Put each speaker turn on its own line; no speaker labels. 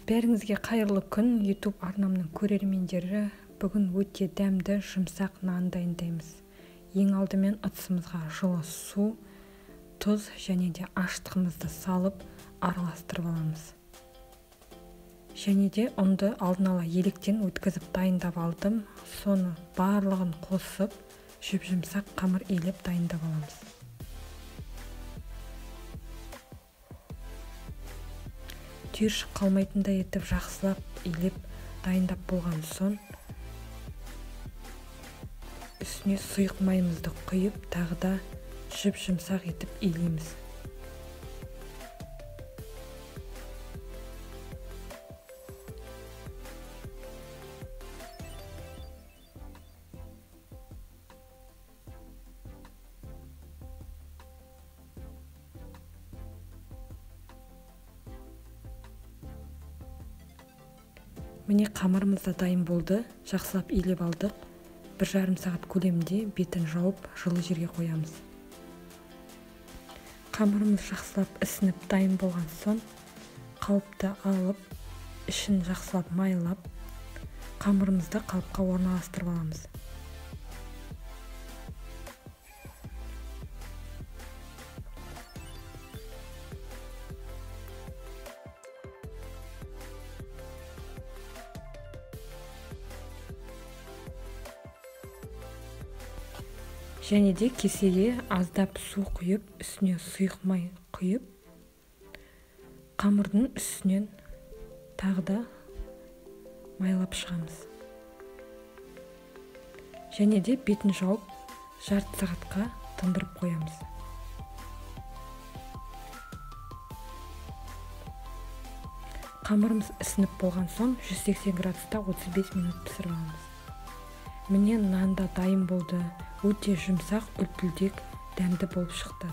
Бәріңізге қайырлы күн, YouTube арнамның көрермендері. Бүгін өте дәмді, жұмсақ нан дайындаймыз. Ең алдымен ыдысымызға жылы су, тұз және де аштығымызды салып араластырып аламыз. Және де ұнды алдын ала електен өткізіп дайындап алдым. Соны барлығын қосып, жүп-жұмсақ қамыр илеп дайындап аламыз. Түйіршік қалмайтындай етіп жақсылап илеп дайындап болған соң үстіне сұйық майымызды құйып, тағы да жүп-жұмсақ етіп илейміз. Міне қамырымыз да дайын болды, жақсылап илеп алдық. 1,5 сағат көлемінде бетін жауып, жылы жерге қоямыз. Қамырымыз жақсылап ісініп дайын болған соң, қалыпты алып, ішін жақсылап майлап, қамырымызды қалыпқа орналастырып аламыз. Және де кесеге аздап су құйып, үстіне сұйық май құйып, қамырдың үстінен тағы да майлап шығамыз. Және де бетін жауып, жарты сағатқа тындырып қоямыз. Қамырымыз ісініп болған соң 180 градуста 35 минут пісіріп аламыз. Міне нан да дайын болды. Өте жұмсақ, үлпілдек, дәмді болып шықты.